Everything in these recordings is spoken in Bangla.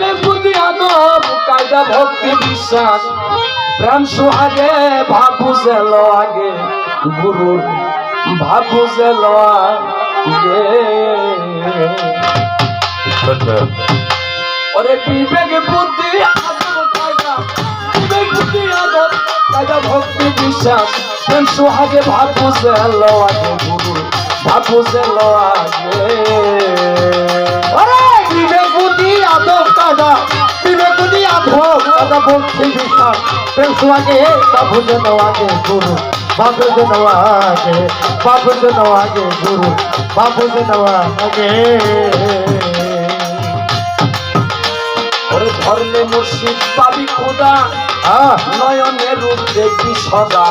বিবেক বুদ্ধি আদব কায়দা ভক্তি বিশ্বাস প্রেম সোহাগে ভাব বুঝেল আগে গুরুর ভাব বুঝেল আগে ওরে বিবেক বুদ্ধি আদব কায়দা বিবেক বুদ্ধি আদব কায়দা ভক্তি বিশ্বাস প্রেম সোহাগে ভাব বুঝেল আগে গুরুর ভাব বুঝেল আগে বিবেক বুদ্ধি আদব কায়দা বিবেক বুদ্ধি আদব কায়দা ভক্তি বিশ্বাস প্রেম সোহাগে বাবু যেন আগে গুরু বাবু যেন আগে বাবু যেন আগে গুরু বাবু যেন আগে ওরে ধরলে মুর্শিদ পাবি খোদা নয়নের রূপ দেখবি সদা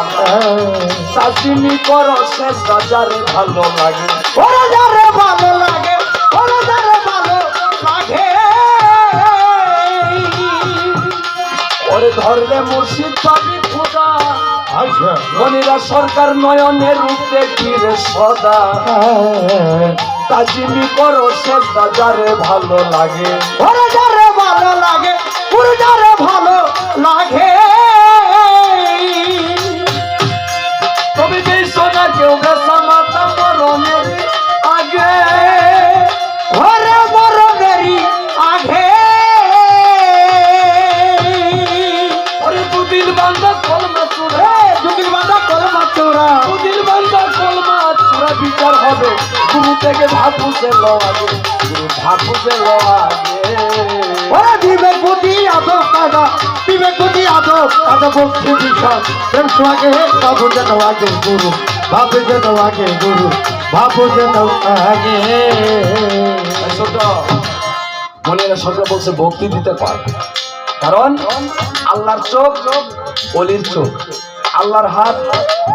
তাজিমি করো শেষ রাজারে ভালো লাগে ওরে যারে ভালো লাগে ওরে যারে ভালো লাগে ওরে ধরলে মুর্শিদ পাবি খোদা আচ্ছা মনিরা সরকার নয়নের রূপ দেখবি রে সদা তাজিমি করো শেষ রাজারে ভালো লাগে ওরে যারে ভালো লাগে ওরে যারে ভালো লাগে তবে যে সোনা কেউ বেসা মাতা মরণের আগে ওরে মরণেরই আগে ওরে দুদিন বান্ধা কলমা চূড়া দুদিন বাঁধা কলমা চোরা দুদিন বান্ধা কলমা চূড়া বিচার হবে গুরু থেকে ভাবুছে লো আগে গুরু ভাবুছে লো আগে ওরে বিবেক বুদ্ধি আদব কায়দা বিবেক বুদ্ধি আদব কায়দা ভক্তি বিশ্বাস প্রেম সোহাগে বাবু যেন আগে গুরু বাবু যেন আগে গুরু বাবু যেন আগে ছোট মনেরা সরকার বলছে ভক্তি দিতে পারে কারণ আল্লাহর চোখ অলির চোখ আল্লাহর হাত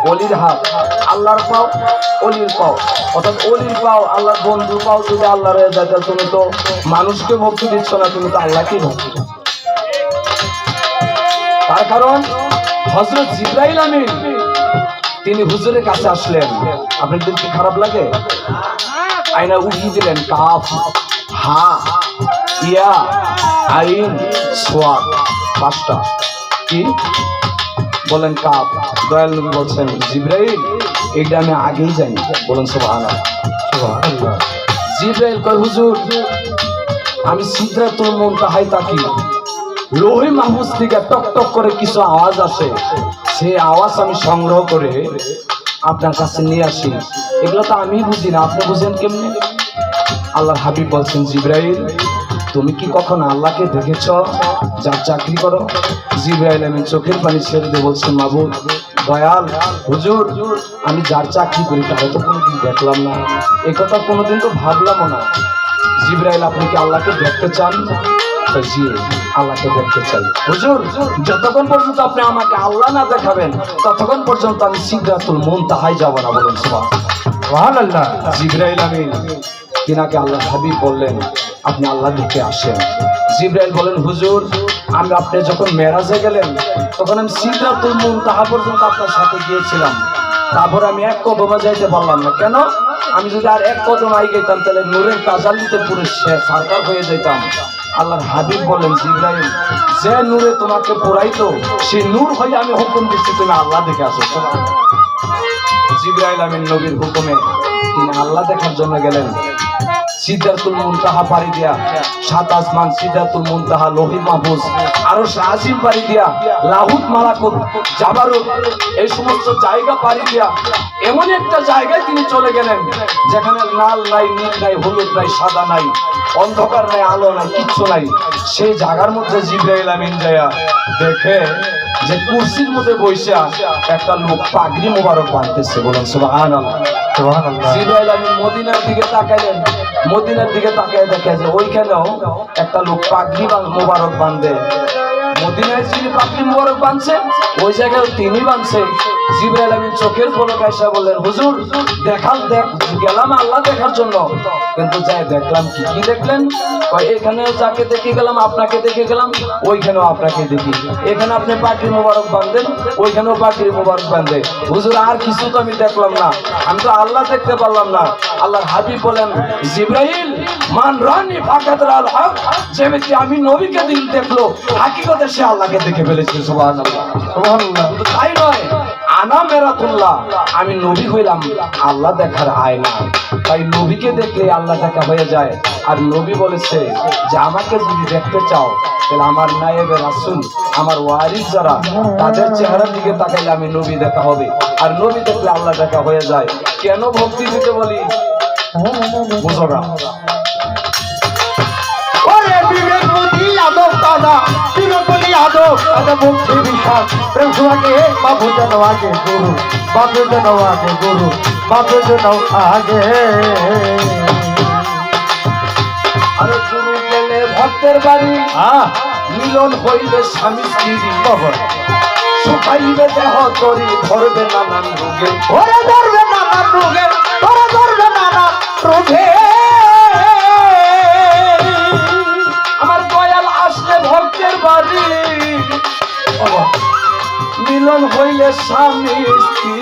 অলির হাত আল্লাহর পাও অলির পাও অর্থাৎ অলির পাও আল্লাহর বন্ধু পাও যদি আল্লাহর হয়ে যায় তাহলে তুমি তো মানুষকে ভক্তি দিচ্ছ না তুমি তো আল্লাহকেই ভক্তি দিচ্ছ তার কারণ হযরত জিবরাইল আমিন তিনি হুজুরের কাছে আসলেন আপনাদের কি খারাপ লাগে আয়না উঠিয়ে দিলেন কাফ হা ইয়া আইন সোয়াদ পাঁচটা কি বলেন কাপ দয়াল নবী বলছেন জিবরাইল এইটা আমি আগেই জানি বলেন সুবহানাল্লাহ সুবহানাল্লাহ জিবরাইল কয় হুজুর আমি সিদরাতুল মুনতাহায় তাকি লোহে মাহফুজ থেকে টক টক করে কিছু আওয়াজ আসে সেই আওয়াজ আমি সংগ্রহ করে আপনার কাছে নিয়ে আসি এগুলো তো আমি বুঝি না আপনি বুঝেন কেমনে আল্লাহর হাবিব বলছেন জিবরাইল তুমি কি কখন আল্লাহকে দেখেছ যার চাকরি করো জিবরাইল আমিন চোখের পানি ছেড়ে দিয়ে বলছেন মাবুদ দয়াল হুজুর আমি যার চাকরি করি তাহলে তো কোনোদিন দেখলাম না এ কথা কোনোদিন তো ভাবলামও না জিবরাইল আপনি কি আল্লাহকে দেখতে চান জি আল্লাহকে দেখতে চাই হুজুর যতক্ষণ পর্যন্ত আপনি আমাকে আল্লাহ না দেখাবেন ততক্ষণ পর্যন্ত আমি সিদরাতুল মুনতাহায় যাব না বলুন সুবহানাল্লাহ জিবরাইল আমিন তিনাকে আল্লাহ হাবিব বললেন আপনি আল্লাহ দেখে আসেন জিবরাইল বলেন হুজুর আমি আপনি যখন মেরাজে গেলেন তখন আমি সিদরাতুল মুনতাহা পর্যন্ত আপনার সাথে গিয়েছিলাম তারপর আমি এক কদমে যাইতে পারলাম না কেন আমি যদি আর এক কদম আই গেতাম তাহলে নূরের তাজাল্লিতে পুরো সারকার হয়ে যেতাম আল্লাহর হাবিব বলেন জিবরাইল যে নূরে তোমাকে পোড়াইতো সেই নূর হয়ে আমি হুকুম দিচ্ছি তুমি আল্লাহ দেখে আসো জিবরাইল আমিন নবীর হুকুমে তিনি আল্লাহ দেখার জন্য গেলেন সিদরাতুল মুনতাহা পাড়ি দিয়া সাত আসমান সিদরাতুল মুনতাহা লোহিত মাহফুজ আরশ আজিম পাড়ি দিয়া লাহুত মালাকুত জাবারুত এই সমস্ত জায়গা পাড়ি দিয়া এমন একটা জায়গায় তিনি চলে গেলেন যেখানে লাল নাই নীল নাই হলুদ নাই সাদা নাই অন্ধকার নাই আলো নাই কিচ্ছু নাই সেই জায়গার মধ্যে জিবরাইল আমিন যায়া দেখে যে কুরসির মধ্যে বসে একটা লোক পাগড়ি মোবারক বাঁধতেছে বলেন সুবহানাল্লাহ সুবহানাল্লাহ জিবরাইল আমিন মদিনার দিকে তাকাইলেন মদিনার দিকে তাকায় দেখে যে ওইখানেও একটা লোক পাগড়ি মোবারক বাঁধে মদিনায় যিনি পাগড়ি মোবারক বাঁধছে ওই জায়গায় তিনি বাঁধছে জিবরাইল আমিন চোখের পলক আয়সা বললেন, হুজুর গেলাম আল্লাহ দেখার জন্য, কিন্তু যাই দেখলাম কি কি দেখলেন? কয় এখানেও যাকে দেখে গেলাম আপনাকে দেখে গেলাম, ওইখানেও আপনাকে দেখি, এখানে আপনি পাখির মোবারক বাঁধেন, ওইখানেও পাখির মোবারক বাঁধে। হুজুর আর কিছু তো আমি দেখলাম না, আমি তো আল্লাহ দেখতে পারলাম না। আল্লাহর হাবিব বলেন, জিবরাইল মান রানি ফাকাতরাল হক, যে ব্যক্তি আমি নবীকে দিল দেখলো হাকিকতে সে আল্লাহকে দেখে ফেলেছে। সুবহানাল্লাহ সুবহানাল্লাহ। তাই নয়, আনা মেরাতুল্লাহ, আমি নবী হইলাম আল্লাহ দেখার আয়না। তাই নবীকে দেখলে আল্লাহ দেখা হয়ে যায়। আর নবী বলেছে যে আমাকে যদি দেখতে চাও তাহলে আমার নায়েবে রাসূল, আমার ওয়ারিস যারা, তাদের চেহারার দিকে তাকাইলে আমি নবী দেখা হবে। আর নবী দেখলে আল্লাহ দেখা হয়ে যায়। কেন ভক্তি দিতে বলি বুঝো না? ওরে বিবেক বুদ্ধি আদব কাদা, বিবেক বুদ্ধি আদব কাদা, ভক্তি বিশ্বাস প্রেম সুহাগে বাবু যেন আগে গুরু, বাবু যেন আগে গুরু, বাবু যেন আগে। আরে গুরু গেলে ভক্তের বাড়ি, মিলন হইলে স্বামী স্ত্রী, শুকাইবে দেহ তরি, ধরবে নানান রোগে, ওরে ধরবে নানান রোগে, ওরে ধরবে নানান রোগে। আমার দয়াল আসলে ভক্তের বাড়ি, মিলন হইলে স্বামী স্ত্রী,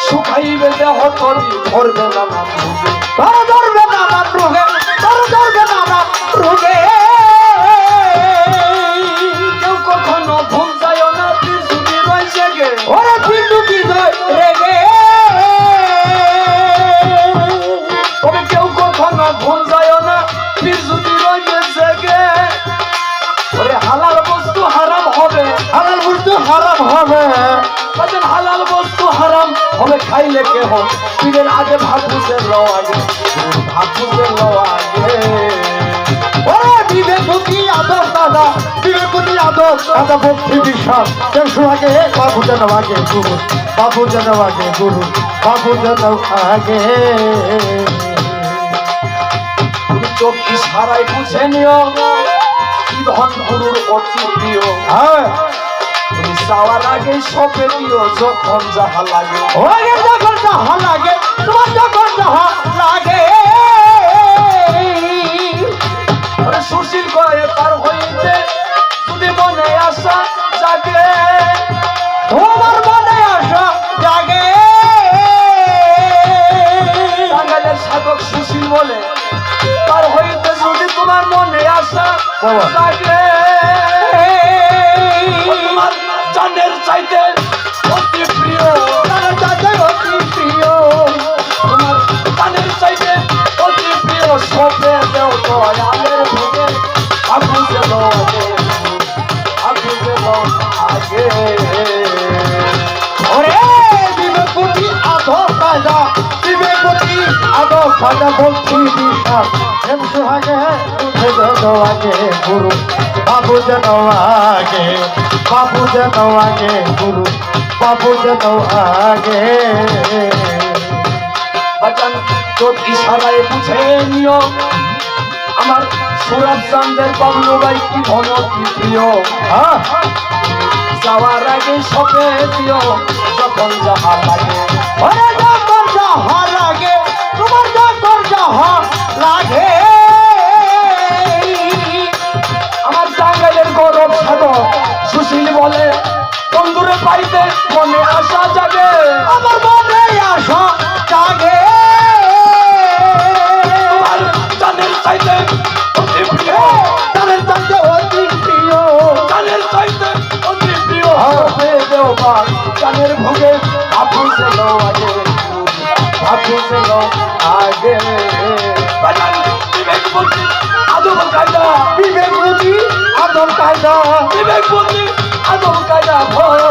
শুকাইবে দেহ তরি, ধরবে নানান রোগে, তোর ধরবে নানান রোগে, তোর ধরবে নানান রোগে। কেউ কখনো ভুল যায় না, পীর যদি রয়েছে গে, ওরে বিন্দু কি রেগে, তবে কেউ কখনো ভুল যায় না, পীর যদি রয়েছে গে। ওরে হালাল বস্তু হারাম হবে, হালাল বস্তু হারাম হবে, হালাল বস্তু হারাম হবে খাইলে কেহ, পীরের আগে ভাগ বুঝে লও আগে, ভাগ বুঝে লও আগে। ওরে বিবেক বুদ্ধি আদব দাদা, বিবেক বুদ্ধি আদব দাদা, ভক্তি বিশ্বাস প্রেম সুহাগে বাবু যেন আগে গুরু, বাবু যেন আগে গুরু, বাবু যেন আগে। তুমি চোখ ইশারায় বুঝে নিও, কি ধন গুরুর অতি প্রিয়। হ্যাঁ, তুমি চাওয়ার আগে সপে দিও, যখন যাহা লাগে। ওরে যখন যাহা লাগে, তোমার যখন যাহা লাগে। ওরে সুশীল করে তার হইতে যদি মনে আসা জাগে, তোমার মনে আসা জাগে। টাঙ্গাইলের সাধক সুশীল বলে, তার হইতে যদি তোমার মনে আসা বাবা। জাগে, তোমার জানের চাইতে অতি প্রিয়, তার চাচা অতি প্রিয়, তোমার জানের চাইতে অতি প্রিয়, সপে দেও দয়ালের ভোগে, আপু যেন আগে, আপু যেন আগে। ওরে বিবেক বুদ্ধি আদব কায়দা, বিবেক বুদ্ধি আদব কায়দা, ভক্তি বিশ্বাস প্রেম সুহাগে উঠে যেন আগে গুরু, বাবু যেন আগে, বাবু যেন আগে গুরু, বাবু যেন আগে। বাজান তোর ইশারায় বুঝে নিও, আমার সুরাত চান্দের বাবলু ভাই কি ঘন কি প্রিয়। হ্যাঁ, যাওয়ার আগে সপে দিও, যখন যাহা লাগে। ওরে যখন যাহা লাগে, তোমার যখন যাহা লাগে। আমার টাঙ্গাইলের গৌরব সাধক সুশীল বলে, বন্ধুরে পাইতে মনে আসা যাবে, আমার মনে আসা জাগে। আর জানের চাইতে অতি প্রিয়, তাদের চাইতে অতি প্রিয়, জানের চাইতে অতি প্রিয়, হ্যাঁ। সপে দেও বা জানের ভোগে, আপু যেন আগে, আপু যেন আগে। বাজান বিবেক বুদ্ধি আদব কায়দা, বিবেক বুদ্ধি আদব কায়দা, বিবেক বুদ্ধি আদব কায়দা, ভয়